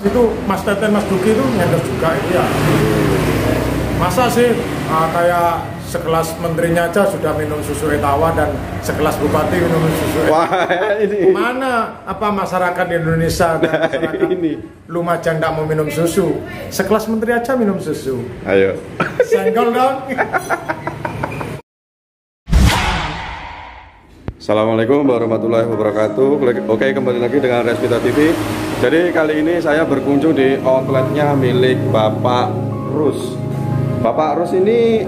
Itu Mas Teten, Mas Duki itu ngendorse juga itu ya. Masa sih kayak sekelas menterinya aja sudah minum susu Etawa dan sekelas bupati minum susu Etawa. Wah, ini. Mana apa masyarakat Indonesia dan masyarakat ini. Lumajang tidak mau minum susu? Sekelas menteri aja minum susu. Ayo. Senggol dong. Assalamualaikum warahmatullahi wabarakatuh. Oke, kembali lagi dengan Resvita TV. Jadi kali ini saya berkunjung di outletnya milik Bapak Rus. Bapak Rus ini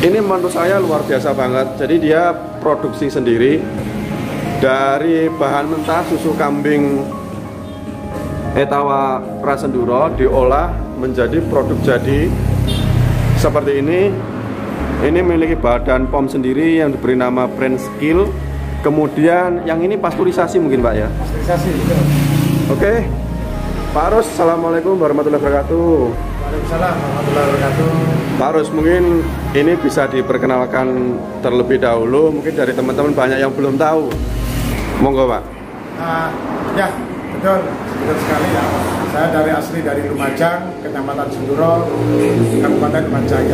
menurut saya luar biasa banget. Jadi dia produksi sendiri dari bahan mentah susu kambing Etawa Rasenduro, diolah menjadi produk jadi seperti ini. Ini memiliki badan POM sendiri yang diberi nama Brand Skill. Kemudian yang ini pasteurisasi mungkin Pak ya? Pasteurisasi gitu. Oke, Pak Rus, Assalamualaikum warahmatullahi wabarakatuh. Waalaikumsalam warahmatullahi wabarakatuh. Pak Rus, mungkin ini bisa diperkenalkan terlebih dahulu. Mungkin dari teman-teman banyak yang belum tahu. Monggo Pak. Ya, betul sekali ya. Saya asli dari Lumajang, Kecamatan Senduro, Kabupaten Lumajang.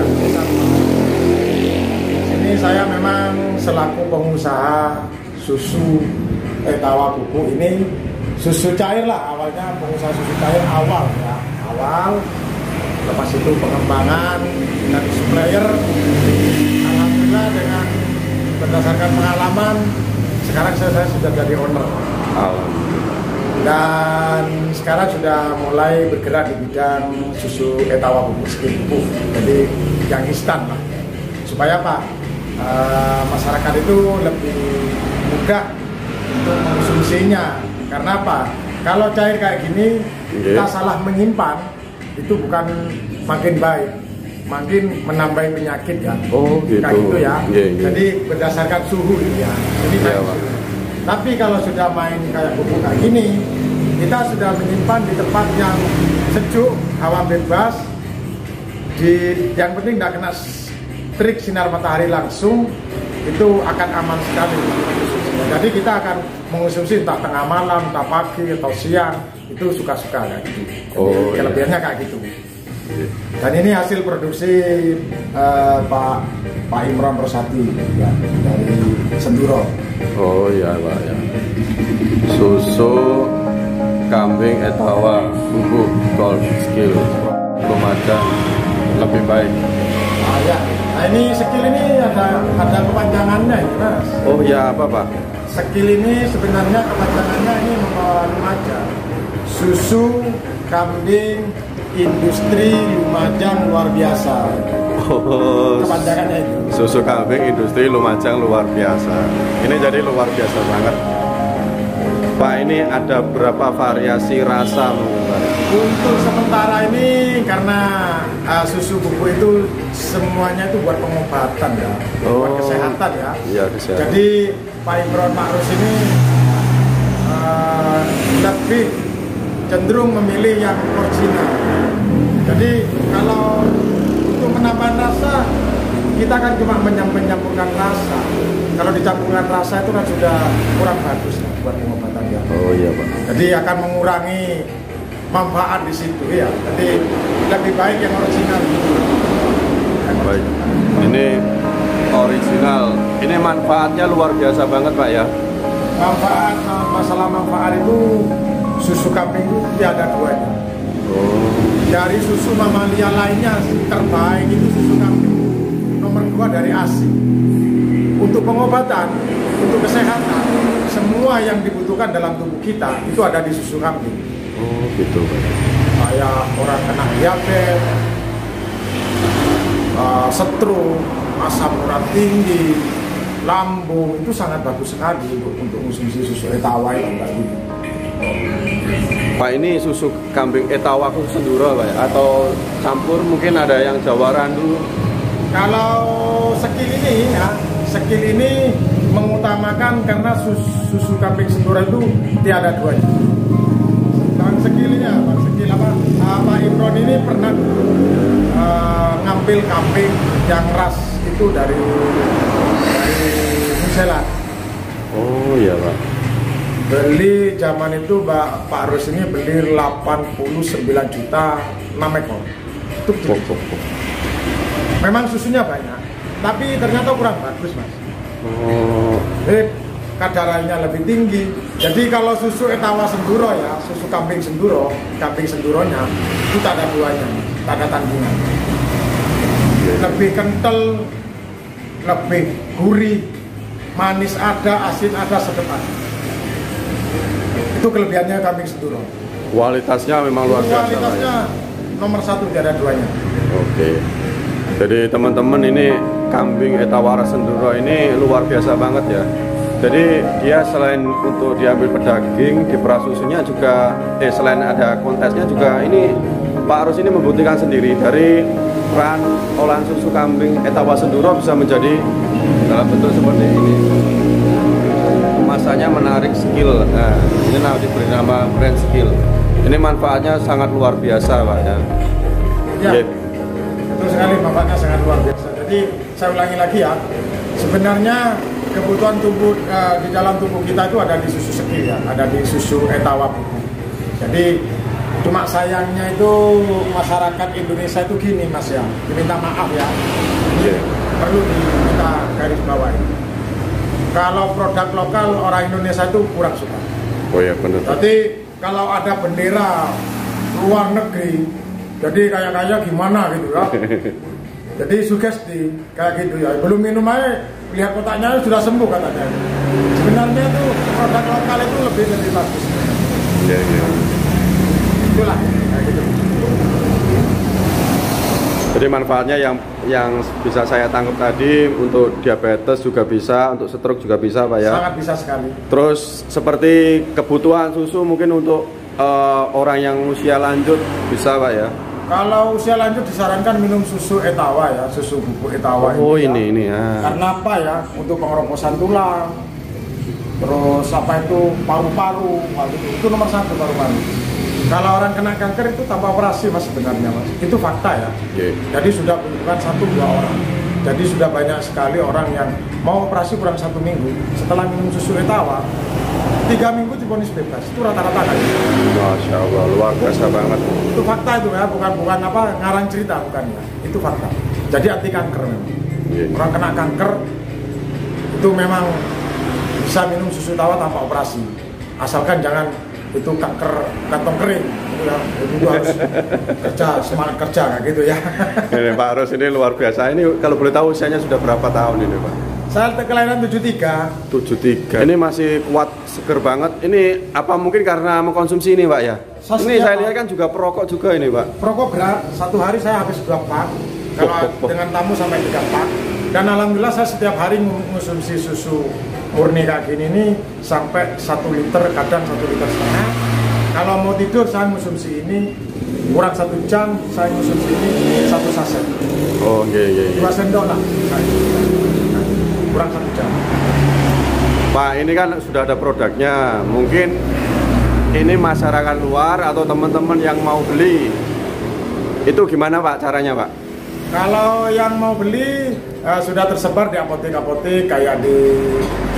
Ini saya memang selaku pengusaha susu Etawa Bubuk ini, susu cair lah awalnya, pengusaha susu cair awal ya, lepas itu pengembangan dan supplier. Alhamdulillah dengan berdasarkan pengalaman sekarang saya sudah jadi owner. Dan sekarang sudah mulai bergerak di bidang susu Etawa Bubuk skim bubuk, jadi yang instan lah, supaya apa? Masyarakat itu lebih mudah untuk mengkonsumsinya. Karena apa? Kalau cair kayak gini kita salah menyimpan, itu bukan makin baik, makin menambah penyakit ya. Oh gitu. Kayak gitu ya. Jadi berdasarkan suhu ya. Jadi tapi kalau sudah main kayak bubuk kayak gini, kita sudah menyimpan di tempat yang sejuk, hawa bebas, yang penting tidak kena terik sinar matahari langsung, itu akan aman sekali. Jadi kita akan mengonsumsi entah tengah malam, entah pagi atau siang, itu suka-suka kayak gitu. Kelebihannya kayak gitu. Dan ini hasil produksi Pak Imron Rosati ya, dari Senduro. Oh iya Pak ya. Susu kambing Etawa Bubuk Gold Skill Lumajang lebih baik. Ya. Nah ini skill ini ada kepanjangannya ini Mas. Oh ya, apa Pak? Skill ini sebenarnya kepanjangannya ini membawa Lumajang. Susu kambing industri Lumajang luar biasa. Oh, kepanjangannya itu. Susu kambing industri Lumajang luar biasa. Ini jadi luar biasa banget. Pak, ini ada berapa variasi rasa mungkin Pak? Untuk sementara ini karena susu bubuk itu semuanya itu buat pengobatan ya, buat kesehatan ya. Iya, kesehatan. Jadi Pak Imron Ma'ruf ini lebih cenderung memilih yang original. Jadi kalau untuk menambah rasa, kita kan cuma menyampurkan rasa. Kalau dicampurkan rasa itu kan sudah kurang bagus ya, buat pengobatan ya. Oh iya Pak. Jadi akan mengurangi manfaat di situ ya. Jadi lebih baik yang original. Baik. Ini original. Ini manfaatnya luar biasa banget Pak ya. Manfaat, masalah manfaat itu susu kambing itu tiada duanya. Dari susu mamalia lainnya terbaik itu susu kambing. Nomor 2 dari ASI. Untuk pengobatan, untuk kesehatan, semua yang dibutuhkan dalam tubuh kita itu ada di susu kambing. Oh gitu Pak. Kayak orang kena diabetes, stroke, asam urat tinggi, lambung, itu sangat bagus sekali untuk konsumsi susu Etawa itu tadi. Pak, ini susu kambing Etawa khusus Senduro Pak ya? Atau campur mungkin ada yang Jawa Randu? Kalau skill ini ya, skill ini mengutamakan karena susu kambing Senduro itu tiada duanya. Bang skillnya, Bang skill apa? Pak Imron ini pernah ngambil kambing yang ras itu dari New Zealand. Oh iya Pak. Beli zaman itu Pak Rus ini beli 89 juta 6 ekor. Itu kecil. Memang susunya banyak, tapi ternyata kurang bagus mas. Kadarannya lebih tinggi. Jadi kalau susu Etawa Senduro ya, susu kambing senduronya itu tak ada duanya, tak ada tandingan. Lebih kental, lebih gurih, manis ada, asin ada, sedap ada. Itu kelebihannya kambing Senduro. Kualitasnya memang luar biasa. Kualitasnya nomor 1, tidak ada duanya. Oke. Jadi teman-teman, ini kambing Etawara Senduro ini luar biasa banget ya. Jadi dia selain untuk diambil pedaging, diperas susunya juga, selain ada kontesnya juga, ini Pak Rus ini membuktikan sendiri dari peran olahan susu kambing Etawa Senduro bisa menjadi dalam bentuk seperti ini. Kemasannya menarik, skill. Nah, ini diberi nama brand skill. Ini manfaatnya sangat luar biasa, Pak ya. Ya, betul sekali, manfaatnya sangat luar biasa. Jadi saya ulangi lagi ya, sebenarnya kebutuhan tubuh di dalam tubuh kita itu ada di susu skill ya, ada di susu Etawa Bubuk. Jadi cuma sayangnya itu masyarakat Indonesia itu gini mas ya, diminta maaf ya, perlu kita garis bawahi. Kalau produk lokal orang Indonesia itu kurang suka. Oh ya benar. Jadi kalau ada bendera luar negeri, jadi kayak gimana gitu ya. Jadi sugesti kayak gitu ya. Belum minum aja lihat kotaknya sudah sembuh katanya. Sebenarnya itu produk lokal itu lebih bagus. Iya. Itulah kayak gitu. Jadi manfaatnya yang bisa saya tangkap tadi, untuk diabetes juga bisa, untuk stroke juga bisa Pak ya. Sangat bisa sekali. Terus seperti kebutuhan susu mungkin untuk orang yang usia lanjut bisa Pak ya. Kalau usia lanjut disarankan minum susu Etawa ya, susu bubuk Etawa. Oh ini ya. Karena apa ya? Untuk pengeroposan tulang. Terus apa itu paru-paru, itu nomor 1 paru-paru. Kalau orang kena kanker itu tanpa operasi mas sebenarnya mas, itu fakta ya. Jadi sudah bukan 1-2 orang. Jadi sudah banyak sekali orang yang mau operasi kurang 1 minggu setelah minum susu Etawa, 3 minggu divonis bebas. Itu rata-rata kan. Masya Allah, luar biasa banget. Itu fakta itu ya, bukan apa ngarang cerita bukan ya. Itu fakta. Jadi anti kanker memang. Orang kena kanker itu memang bisa minum susu Etawa tanpa operasi, asalkan jangan itu kanker kantong kering gitu ya. Itu harus kerja, semangat kerja kayak gitu ya. Ini Pak Rus ini luar biasa. Ini kalau boleh tahu usianya sudah berapa tahun ini Pak? Saya kelahiran 73. 73. Ini masih kuat, seger banget. Ini apa mungkin karena mengkonsumsi ini Pak ya? Ini saya lihat kan juga perokok juga ini Pak. Perokok berat, 1 hari saya habis 2 pak. Kalau dengan tamu sampai 3 pak. Dan alhamdulillah saya setiap hari mengkonsumsi susu murni kayak gini ini sampai 1 liter, kadang 1,5 liter. Kalau mau tidur saya konsumsi ini kurang 1 jam, saya konsumsi ini 1 saset. Oh iya. 2 sendok lah, kurang 1 jam. Pak, ini kan sudah ada produknya. Mungkin ini masyarakat luar atau teman-teman yang mau beli, itu gimana Pak caranya Pak? Kalau yang mau beli sudah tersebar di apotek-apotek kayak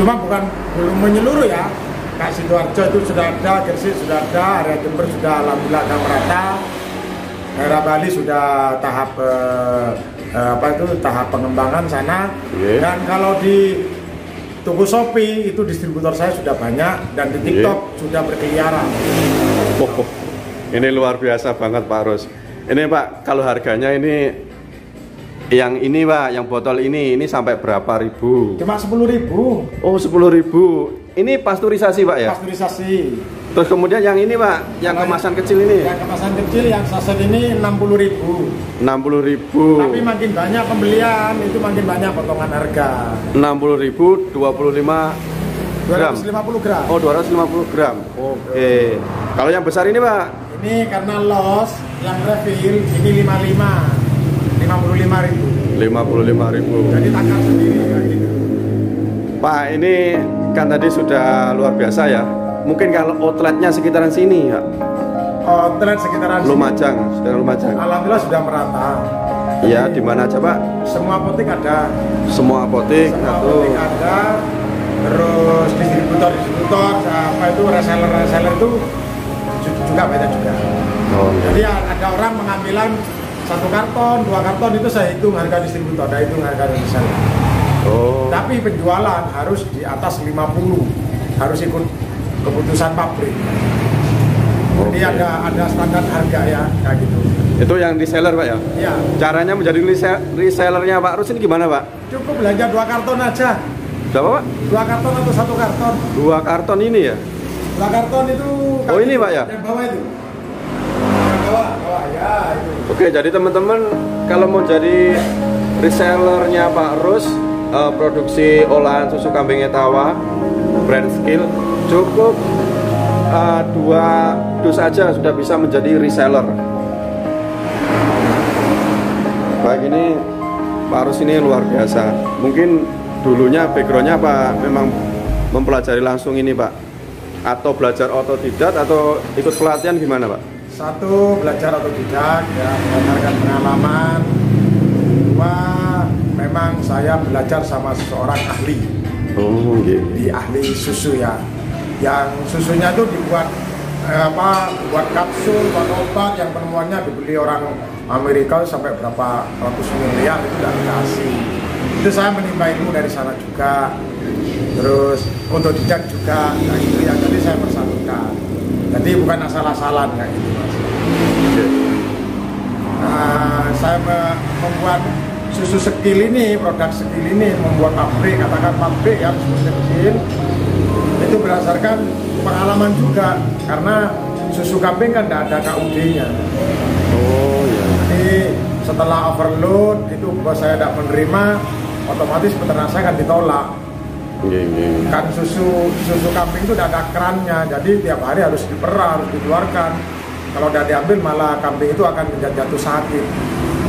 cuma belum menyeluruh ya. Kak Sidoarjo itu sudah ada, Gresik sudah ada, area Jember sudah alhamdulillah ada merata. Daerah Bali sudah tahap tahap pengembangan sana. Dan kalau di toko Shopee itu distributor saya sudah banyak, dan di TikTok sudah berkeliaran. Ini luar biasa banget Pak Rus. Ini Pak, kalau harganya ini yang ini Pak, yang botol ini sampai berapa ribu? Cuma 10.000. Oh 10.000. Ini pasteurisasi Pak ya? Pasteurisasi. Terus kemudian yang ini Pak, yang kemasan kecil ini? Yang kemasan kecil, yang saset ini 60.000. 60.000. Tapi makin banyak pembelian, itu makin banyak potongan harga. 60.000, 25 gram. 250 gram. Oh 250 gram. Oke. Kalau yang besar ini Pak? Ini karena los, yang refill ini 55.000. Jadi takar sendiri kayak gitu. Pak, ini kan tadi sudah luar biasa ya. Mungkin kalau outletnya sekitaran sini ya. Outlet sekitaran Lumajang, sekitaran Lumajang. Alhamdulillah sudah merata. Iya, di mana aja Pak? Semua apotek ada. Semua apotek ada. terus distributor apa itu reseller itu juga banyak juga. Oh, iya. Jadi ada orang mengambilan 1 karton, 2 karton itu saya hitung harga distributor, saya hitung harga reseller. Oh. Tapi penjualan harus di atas 50, harus ikut keputusan pabrik. Jadi ada standar harga ya, kayak gitu. Itu yang reseller Pak ya? Iya. Caranya menjadi resellernya Pak Rus ini gimana Pak? Cukup belanja 2 karton aja. Berapa Pak? 2 karton atau 1 karton? 2 karton ini ya? 2 karton itu. Oh ini Pak ya? Yang bawah itu. Yang bawah ya itu. Oke, jadi teman-teman kalau mau jadi resellernya Pak Rus, produksi olahan susu kambing Etawa, brand skill, cukup 2 dus aja sudah bisa menjadi reseller. Baik, ini Pak Rus ini luar biasa. Mungkin dulunya backgroundnya apa memang mempelajari langsung ini Pak? Atau belajar otodidak atau ikut pelatihan gimana Pak? 1 belajar otodidak ya, berdasarkan pengalaman. 2 memang saya belajar sama seseorang ahli. Oh gitu. Di ahli susu ya. Yang susunya itu dibuat buat kapsul, buat obat yang penemuannya dibeli orang Amerika sampai berapa ratus miliar itu udah dikasih. Itu saya menimba ilmu dari sana juga. Terus otodidak juga, nah itu yang tadi saya persatukan. Jadi bukan asal-asalan kayak gitu Mas. Saya membuat susu skill ini, produk skill ini, membuat pabrik, katakan pabrik ya, susu kecil. Itu berdasarkan pengalaman juga, karena susu kambing kan tidak ada KUD-nya. Oh iya. Jadi setelah overload itu bos saya tidak menerima, otomatis peternak saya kan ditolak. Kan susu kambing itu tidak ada kerannya, jadi tiap hari harus diperah, harus dikeluarkan. Kalau udah diambil malah kambing itu akan jatuh sakit.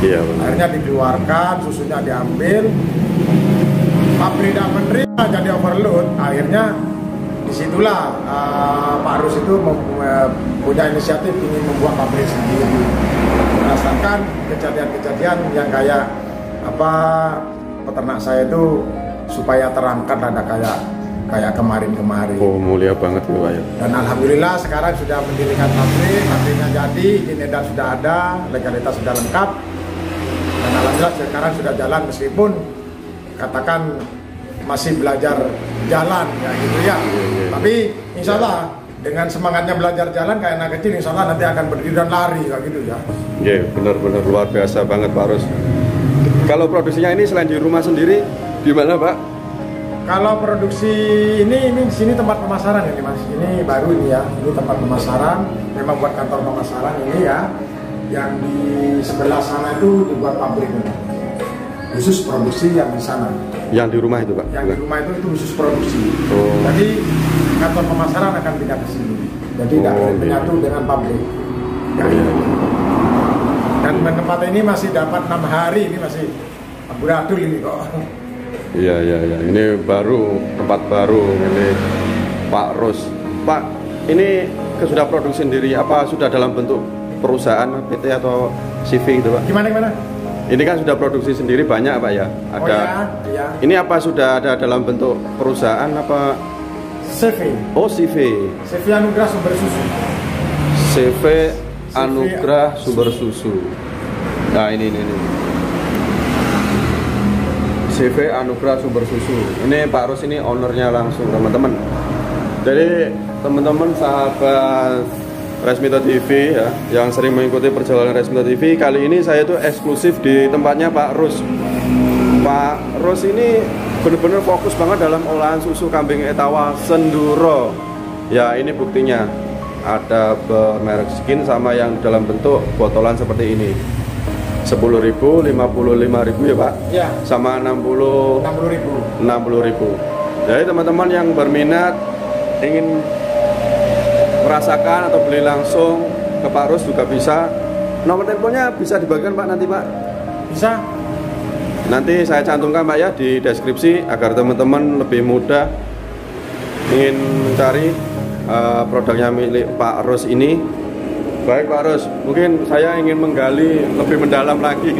Iya. Akhirnya dikeluarkan, susunya diambil, pabrik tidak menerima, jadi overload. Akhirnya disitulah Pak Rus itu punya inisiatif ingin membuat pabrik sendiri berdasarkan kejadian-kejadian yang kayak peternak saya itu supaya terangkat ada kayak kemarin-kemarin. Oh mulia banget Pak ya. Dan alhamdulillah sekarang sudah mendirikan pabriknya jadi, izin edar sudah ada, legalitas sudah lengkap. Dan alhamdulillah sekarang sudah jalan meskipun katakan masih belajar jalan ya gitu ya. Tapi insya Allah dengan semangatnya belajar jalan kayak anak kecil, insya Allah nanti akan berdiri dan lari kayak gitu ya. Iya benar-benar luar biasa banget Pak Rus. Kalau produksinya ini selain di rumah sendiri di mana Pak? Kalau produksi ini sini tempat pemasaran ini Mas. Ini baru ini ya. Ini tempat pemasaran. Memang buat kantor pemasaran ini ya. Yang di sebelah sana itu dibuat pabrik ini. Khusus produksi yang di sana. Yang di rumah itu Pak? Yang di rumah itu khusus produksi. Oh. Jadi kantor pemasaran akan pindah ke sini. Jadi tidak menyatu dengan pabrik. Ya. Dan tempat ini masih dapat 6 hari, ini masih amburadul ini kok. Iya. Ini baru tempat baru milik Pak Rus. Pak, ini sudah produksi sendiri apa sudah dalam bentuk perusahaan PT atau CV gitu Pak? Gimana? Ini kan sudah produksi sendiri banyak Pak ya? Ada. Oh iya. Ini apa sudah ada dalam bentuk perusahaan apa? CV. Oh CV. CV Anugrah Sumber Susu. CV Anugrah Sumber Susu. Nah ini. CV Anugrah Sumber Susu. Ini Pak Rus ini ownernya langsung teman-teman. Jadi teman-teman sahabat Resmita TV ya, yang sering mengikuti perjalanan Resmita TV, kali ini saya tuh eksklusif di tempatnya Pak Rus. Pak Rus ini benar-benar fokus banget dalam olahan susu kambing Etawa Senduro. Ya ini buktinya. Ada bermerek skin sama yang dalam bentuk botolan seperti ini. 10.000, 55.000 ya Pak? Ya. Sama 60.000. Jadi teman-teman yang berminat ingin merasakan atau beli langsung ke Pak Rus juga bisa. Nomor teleponnya bisa dibagikan Pak nanti Pak? Bisa. Nanti saya cantumkan Pak ya di deskripsi agar teman-teman lebih mudah ingin mencari produknya milik Pak Rus ini. Baik Pak Rus, mungkin saya ingin menggali lebih mendalam lagi.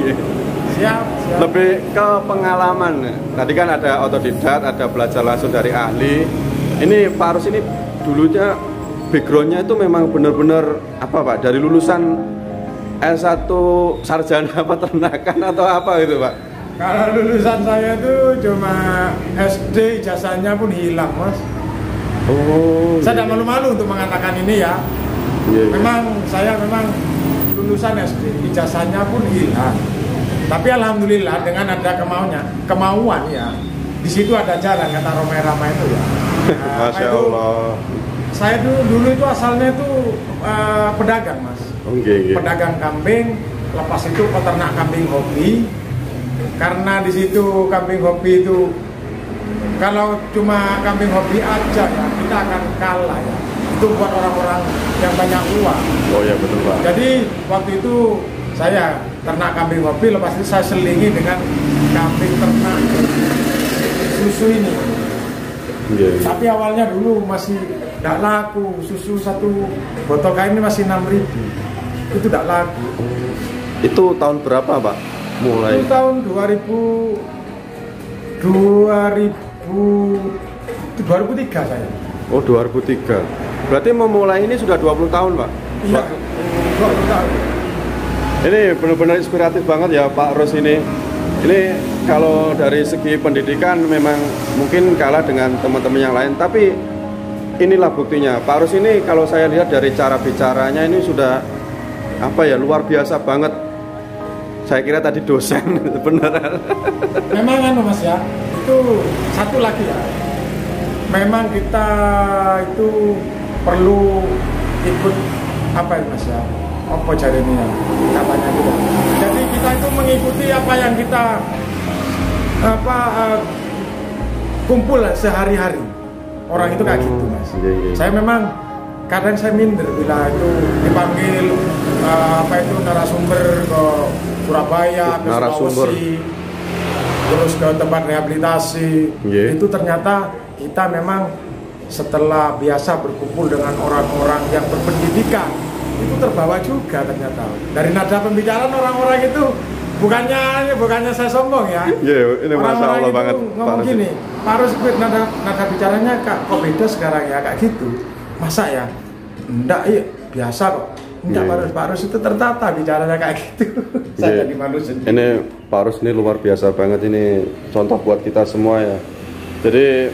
Siap. Lebih ke pengalaman. Tadi kan ada otodidak, ada belajar langsung dari ahli. Ini Pak Rus ini dulunya backgroundnya itu memang benar-benar apa Pak? Dari lulusan S1 sarjana peternakan atau apa gitu Pak? Kalau lulusan saya itu cuma SD, ijazahnya pun hilang Mas. Oh. Saya tidak malu-malu untuk mengatakan ini ya. Iya. Saya memang lulusan SD, ijazahnya pun hilang. Tapi alhamdulillah dengan ada kemauan ya. Di situ ada jalan kata Roma itu ya. Masya Allah. Saya dulu itu asalnya itu pedagang Mas. Okay. Pedagang kambing, lepas itu peternak kambing hobi. Karena di situ kambing hobi itu kalau cuma kambing hobi aja ya kita akan kalah ya. Itu buat orang-orang yang banyak uang. Oh ya betul Pak. Jadi waktu itu saya ternak kambing hobi, lepas itu saya selingi dengan kambing ternak susu ini. Yeah. Tapi awalnya dulu masih tidak laku, susu satu botol kain ini masih 6.000. Itu tidak laku. Itu tahun berapa Pak? Mulai? Itu tahun 2003 saya. Oh 2003. Berarti memulai ini sudah 20 tahun Pak? Iya, 20 tahun. Ini benar-benar inspiratif banget ya Pak Rus ini. Ini kalau dari segi pendidikan memang mungkin kalah dengan teman-teman yang lain, tapi inilah buktinya. Pak Rus ini kalau saya lihat dari cara bicaranya ini sudah apa ya, luar biasa banget. Saya kira tadi dosen beneran. Memang Mas ya, itu satu lagi ya. Memang kita itu perlu ikut apa ya Mas ya? Apa jadinya katanya gitu. Jadi kita itu mengikuti apa yang kita kumpul sehari-hari. Orang itu kayak gitu Mas. Iya. Saya memang kadang saya minder bila itu dipanggil narasumber ke Surabaya, ke Sulawesi, terus ke tempat rehabilitasi. Itu ternyata kita memang setelah biasa berkumpul dengan orang-orang yang berpendidikan, itu terbawa juga ternyata. Dari nada pembicaraan orang-orang itu bukannya saya sombong ya. Ini Masya Allah banget. Ngomong gini, Pak Rus nada bicaranya kok beda sekarang ya, kayak gitu. Masa ya? Enggak, iya biasa kok. Enggak, Pak Rus itu tertata bicaranya kayak gitu. Saya jadi malu sendiri. Ini Pak Rus ini luar biasa banget, ini contoh buat kita semua ya. Jadi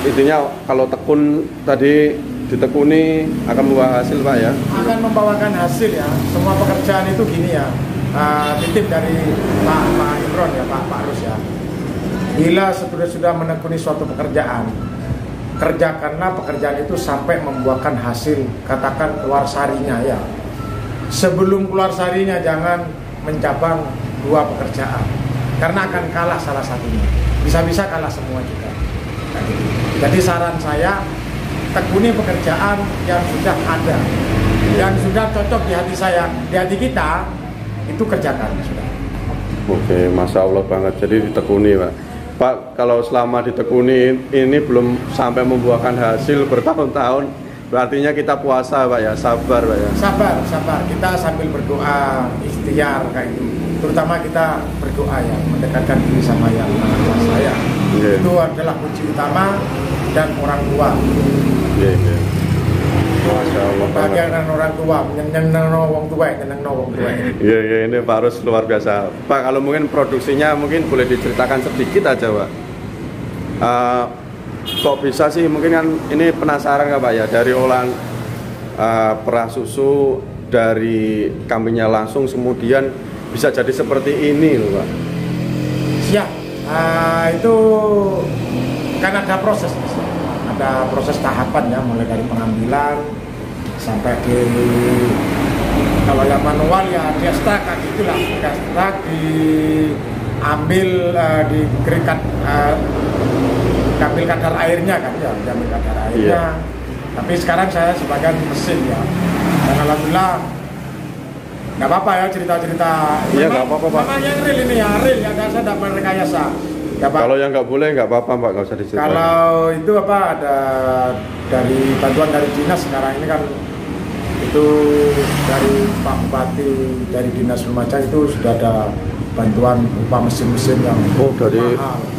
intinya kalau tekun tadi ditekuni akan membawa hasil Pak ya. Akan membawakan hasil ya. Semua pekerjaan itu gini ya. Titip dari Pak Imron ya, Pak Rus ya. Bila sudah menekuni suatu pekerjaan, kerjakanlah pekerjaan itu sampai membuahkan hasil, katakan keluar sarinya ya. Sebelum keluar sarinya jangan mencabang dua pekerjaan, karena akan kalah salah satunya, bisa-bisa kalah semua juga. Jadi saran saya, tekuni pekerjaan yang sudah ada, yang sudah cocok di hati saya, di hati kita, itu kerjakan sudah. Oke, Masya Allah banget. Jadi ditekuni Pak. Pak, kalau selama ditekuni ini belum sampai membuahkan hasil bertahun-tahun, berartinya kita puasa Pak ya, sabar Pak ya. Sabar. Kita sambil berdoa, ikhtiar kayak itu. Terutama kita berdoa ya, mendekatkan diri sama Yang Maha Kuasa ya. Itu adalah kunci utama, dan orang tua. Masya Allah. Bagian orang tua, nyeneng wong tua. Iya, ini Pak Rus luar biasa. Pak, kalau mungkin produksinya mungkin boleh diceritakan sedikit aja Pak. Kok bisa sih, mungkin kan ini penasaran nggak Pak ya, dari olahan perah susu dari kambingnya langsung kemudian bisa jadi seperti ini loh Pak. Siap. Itu kan ada proses. Ada proses tahapan ya, mulai dari pengambilan sampai di, kalau yang manual ya di ekstrak kayak gitulah, ekstrak diambil, dikeringkan, diambil kadar airnya kan ya, diambil kadar airnya. Tapi sekarang saya sebagai mesin ya, dan alhamdulillah nggak apa-apa ya cerita-cerita. Iya nggak apa-apa Pak. Memang yang real ini ya, real ya, saya tidak merekayasa. Ya, kalau yang nggak boleh nggak apa-apa Pak, nggak usah diceritakan. Kalau itu ada dari bantuan dari dinas sekarang ini kan, itu dari Pak Bupati, dari Dinas Remaja itu sudah ada bantuan berupa mesin-mesin yang mahal.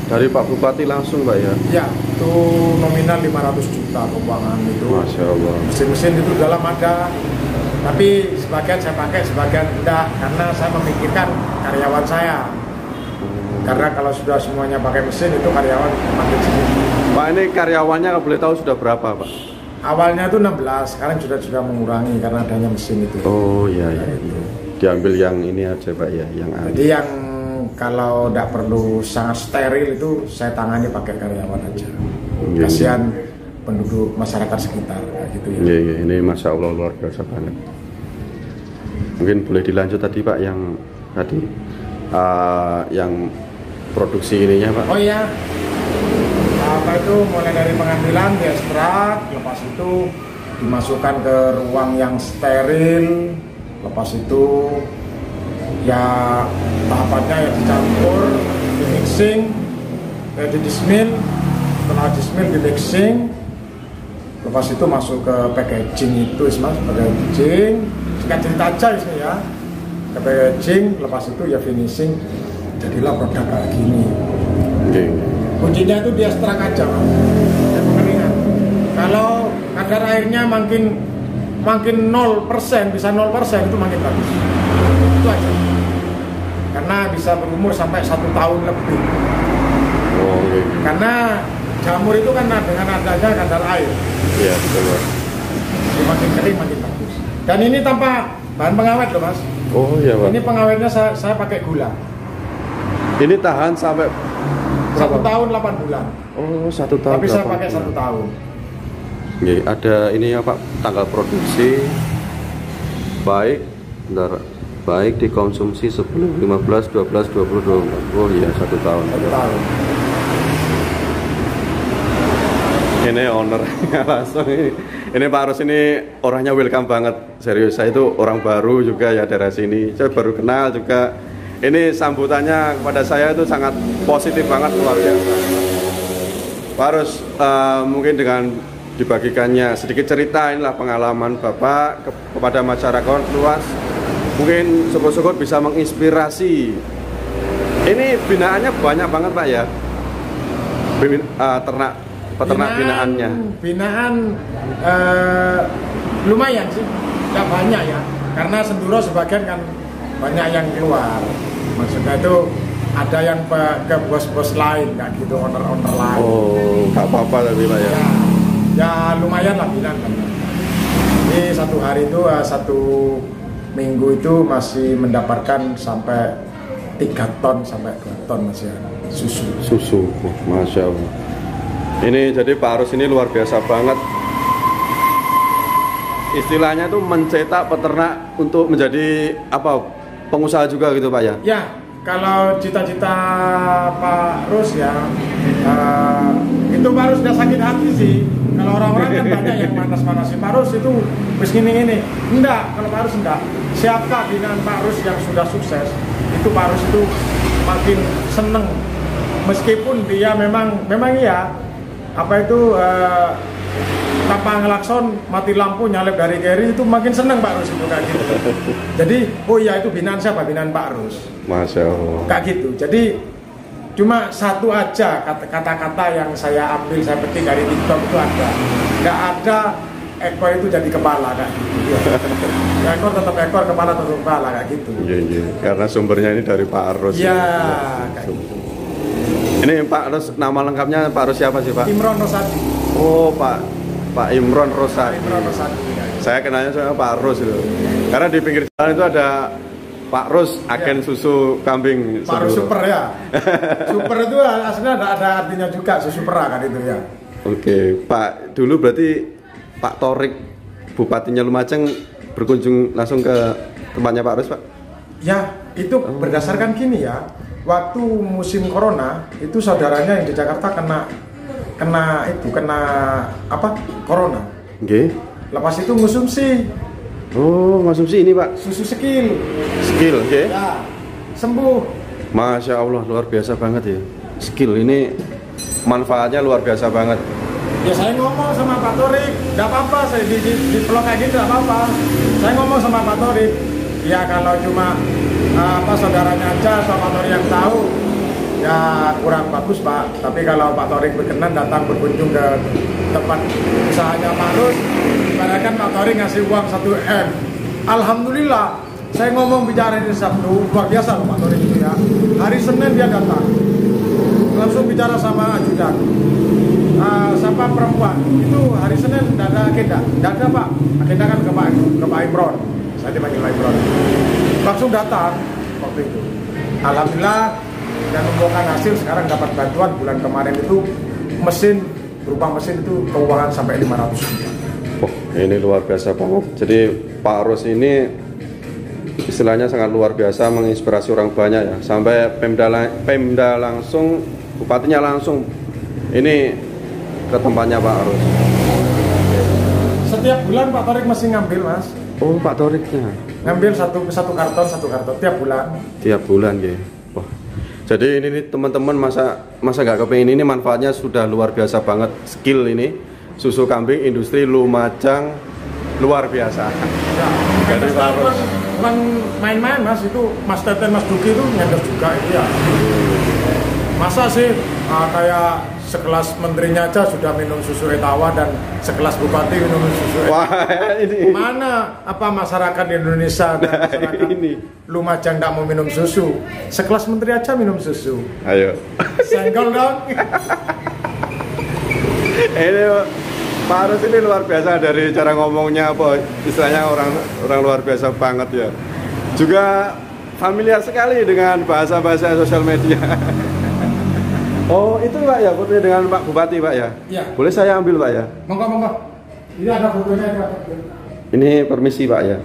Dari Pak Bupati langsung Pak ya? Ya, itu nominal 500 juta keuangan itu. Masya Allah. Mesin-mesin itu dalam ada, tapi sebagian saya pakai, sebagian tidak, karena saya memikirkan karyawan saya. Karena kalau sudah semuanya pakai mesin itu karyawan makin sedikit. Pak, ini karyawannya kalau boleh tahu sudah berapa Pak? Awalnya itu 16, sekarang sudah mengurangi karena adanya mesin itu. Oh iya ya. Diambil yang ini aja Pak ya, yang jadi yang kalau tidak perlu sangat steril itu saya tangani pakai karyawan aja. Kasihan penduduk masyarakat sekitar gitu ya. Iya, ini Masya Allah luar biasa banget. Mungkin boleh dilanjut tadi Pak yang tadi yang produksi ininya Pak. Oh iya, apa itu mulai dari pengambilan diekstrak, lepas itu dimasukkan ke ruang yang steril, lepas itu ya tahapannya ya dicampur, di mixing, di dismil, setelah dismil di mixing, lepas itu masuk ke packaging itu mas, packaging, singkat cerita aja ini ya, ke packaging, lepas itu ya finishing, jadilah produk kayak gini. Kuncinya itu di ekstrak aja mas, pengeringan. Kalau kadar airnya makin 0%, bisa 0% itu makin bagus. Itu aja. Karena bisa berumur sampai 1 tahun lebih. Oh, okay. Karena jamur itu kan dengan adanya kadar air. Iya, betul. Jadi makin kering makin bagus. Dan ini tanpa bahan pengawet loh mas. Oh iya Pak. Ini pengawetnya saya pakai gula. Ini tahan sampai 1 tahun 8 bulan. Oh 1 tahun. Tapi saya pakai 1 tahun. Oke, ada ini ya Pak, tanggal produksi baik, bentar, baik dikonsumsi sebelum 15, 12, 20, 24. Oh iya 1 tahun. 1 tahun. Ini ownernya langsung ini Pak Rus ini orangnya welcome banget, serius. Saya itu orang baru juga ya daerah sini, saya baru kenal juga. Ini sambutannya kepada saya itu sangat positif banget, luar biasa. Pak Rus, mungkin dengan dibagikannya sedikit cerita, inilah pengalaman Bapak kepada masyarakat luas, mungkin syukur-syukur bisa menginspirasi. Ini binaannya banyak banget Pak ya, peternak binaannya. Binaan lumayan sih, nggak banyak ya, karena Senduro sebagian kan banyak yang keluar, maksudnya itu ada yang ke bos-bos lain, nggak gitu, owner-owner lain. Oh, nggak apa-apa tapi Pak ya. Ya lumayan lah binaan kan. Jadi 1 hari itu 1 minggu itu masih mendapatkan sampai 3 ton sampai 2 ton masih susu. Masya Allah. Ini jadi Pak Rus ini luar biasa banget. Istilahnya tuh mencetak peternak untuk menjadi apa, pengusaha juga gitu Pak ya? Ya, kalau cita-cita Pak Rus ya, itu Pak Rus udah sakit hati sih. Kalau orang-orang kan banyak yang panas-panasin Pak Rus itu wis gini-gini. Enggak, kalau Pak Rus enggak. Siapa binaan Pak Rus yang sudah sukses, itu Pak Rus itu makin seneng. Meskipun dia memang ya, apa itu tanpa ngelakson, mati lampu, nyalip dari kiri, itu makin seneng Pak Rus itu kayak gitu. Jadi, oh iya itu binaan siapa? Binaan Pak Rus. Masya Allah. Kayak gitu. Jadi cuma satu aja kata-kata yang saya ambil, saya petik dari TikTok itu ada. Nggak ada ekor itu jadi kepala kayak gitu. Ekor tetap ekor, kepala tetap kepala kayak gitu. Iya. Karena sumbernya ini dari Pak Rus. Iya, kayak gitu. Ini Pak Rus, nama lengkapnya Pak Rus siapa sih Pak? Imron Rosadi. Oh Pak Imron Rosadi. Imron Rosadi. Saya kenalnya sama Pak Rus itu. Karena di pinggir jalan itu ada Pak Rus, agen susu kambing. Pak Rus super ya. Super itu aslinya ada artinya juga, susu perah kan itu ya. Oke, Pak, dulu berarti Pak Torik, Bupatinya Lumajang berkunjung langsung ke tempatnya Pak Rus Pak? Ya, itu berdasarkan gini ya. Waktu musim corona itu saudaranya yang di Jakarta kena corona. Oke. Lepas itu ngonsumsi. Oh, konsumsi ini Pak? Susu skill, oke. Ya, sembuh. Masya Allah, luar biasa banget ya. Skill ini manfaatnya luar biasa banget. Ya saya ngomong sama Pak Torik, nggak apa-apa, saya di vlog kayak gitu nggak apa-apa. Saya ngomong sama Pak Torik, ya kalau cuma saudaranya aja atau Pak Tori yang tahu, ya kurang bagus Pak. Tapi kalau Pak Tori berkenan datang berkunjung ke tempat usahanya Pak Rus, ibaratkan Pak Tori ngasih uang 1 M. Alhamdulillah, saya ngomong bicara ini Sabtu, luar biasa loh Pak Tori itu ya. Hari Senin dia datang, langsung bicara sama ajudan. Siapa perempuan itu hari Senin tidak ada agenda, tidak ada Pak. Agenda kan ke Pak Imron, saya dipanggil Pak Imron. Langsung datang waktu itu. Alhamdulillah, dan membuahkan hasil. Sekarang dapat bantuan bulan kemarin itu mesin, berupa mesin itu keuangan sampai 500 juta. Oh, ini luar biasa banget. Jadi Pak Rus ini istilahnya sangat luar biasa, menginspirasi orang banyak ya. Sampai Pemda langsung, bupatinya langsung ini ke tempatnya Pak Rus. Setiap bulan Pak Torik masih ngambil Mas. Oh, Pak Toriknya Ngambil satu karton tiap bulan. Tiap bulan ya. Wah. Jadi ini teman-teman masa nggak kepengen, ini manfaatnya sudah luar biasa banget. Skill ini susu kambing industri Lumajang luar biasa. Ya, jadi bukan main-main Mas, itu Mas Teten, Mas Duki itu ngendorse juga itu ya. Masa sih kayak sekelas menterinya aja sudah minum susu Etawa dan sekelas bupati minum susu Etawa. Wah, ini. Mana apa masyarakat di Indonesia dan masyarakat ini. Lumajang tidak mau minum susu? Sekelas menteri aja minum susu. Ayo. Senggol dong. Ini Pak Rus ini luar biasa dari cara ngomongnya, apa istilahnya orang luar biasa banget ya. Juga familiar sekali dengan bahasa-bahasa sosial media. Oh, itu Pak ya, fotonya dengan Pak Bupati Pak ya? Iya. Boleh saya ambil Pak ya? Monggo. Ini ada fotonya Pak. Ini permisi Pak ya.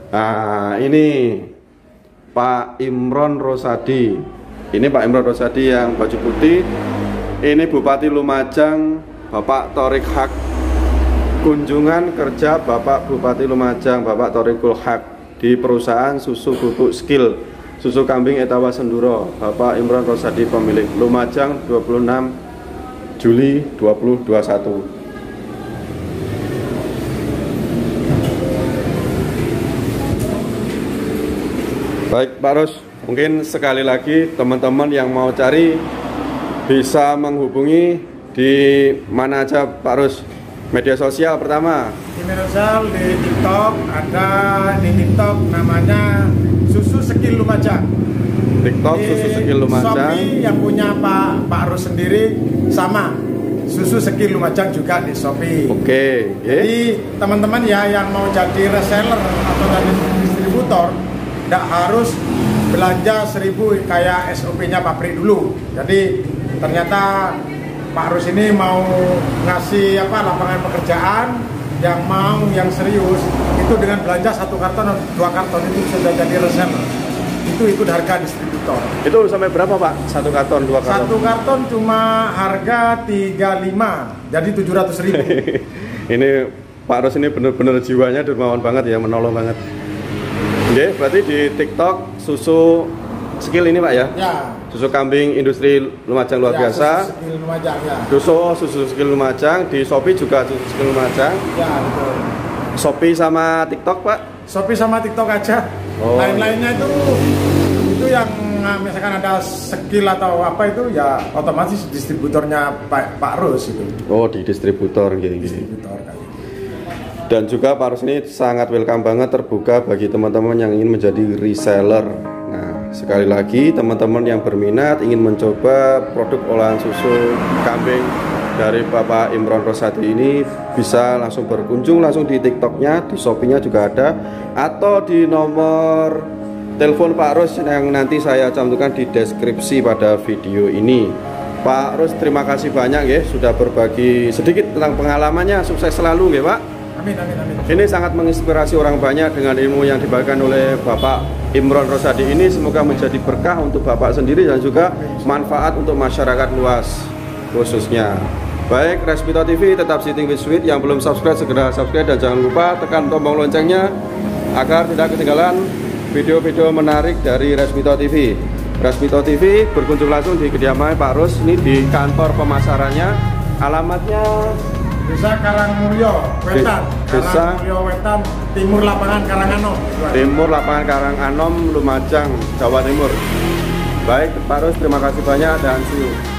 Nah, ini Pak Imron Rosadi. Ini Pak Imron Rosadi yang baju putih. Ini Bupati Lumajang, Bapak Torik Haq. Kunjungan kerja Bapak Bupati Lumajang, Bapak Torikul Haq di perusahaan susu bubuk skill susu kambing Etawa Senduro. Bapak Imron Rosadi pemilik, Lumajang, 26 Juli 2021. Baik Pak Rus, mungkin sekali lagi teman-teman yang mau cari bisa menghubungi di mana aja Pak Rus? Media sosial pertama. Di media sosial, di TikTok, ada di TikTok namanya Susu Skill Lumajang. TikTok di Susu Skill Lumajang. Shopee yang punya Pak Rus sendiri sama Susu Skill Lumajang juga di Shopee. Oke. Jadi teman-teman ya yang mau jadi reseller atau jadi distributor, tidak harus belanja 1.000 kayak SOP-nya pabrik dulu. Jadi ternyata Pak Rus ini mau ngasih lapangan pekerjaan, yang serius itu dengan belanja 1 karton atau 2 karton itu sudah jadi reseller. Itu ikut harga distributor. Itu sampai berapa Pak? 1 karton, 2 karton? 1 karton cuma harga 35, jadi 700.000. Ini Pak Rus ini benar-benar jiwanya dermawan banget ya, menolong banget. Oke, berarti di TikTok Susu Skill ini Pak ya? Ya. Susu kambing industri Lumajang luar biasa. Susu Skill Lumajang ya. Susu Skill Lumajang, di Shopee juga Susu Skill Lumajang. Ya, betul. Shopee sama TikTok Pak? Shopee sama TikTok aja. Oh. Lain-lainnya itu yang misalkan ada skill atau apa itu ya otomatis distributornya Pak Rus itu. Oh, di distributor gitu. Distributor kali. Dan juga Pak Rus ini sangat welcome banget, terbuka bagi teman-teman yang ingin menjadi reseller. Nah, sekali lagi teman-teman yang berminat ingin mencoba produk olahan susu kambing dari Bapak Imron Rosadi ini bisa langsung berkunjung langsung di TikToknya, di Shopee-nya juga ada, atau di nomor telepon Pak Rus yang nanti saya cantumkan di deskripsi pada video ini. Pak Rus, terima kasih banyak ya sudah berbagi sedikit tentang pengalamannya. Sukses selalu ya Pak. Amin. Ini sangat menginspirasi orang banyak dengan ilmu yang dibagikan oleh Bapak Imron Rosadi ini. Semoga menjadi berkah untuk Bapak sendiri dan juga manfaat untuk masyarakat luas khususnya. Baik, Resmito TV tetap sitting with sweet. Yang belum subscribe segera subscribe dan jangan lupa tekan tombol loncengnya agar tidak ketinggalan video-video menarik dari Resmito TV. Resmito TV berkunjung langsung di kediaman Pak Rus ini di kantor pemasarannya. Alamatnya Desa Karangmulyo Wetan. Desa Karangmulyo Wetan, timur lapangan Karanganom. Timur lapangan Karanganom, Lumajang, Jawa Timur. Baik, Pak Rus, terima kasih banyak dan see you.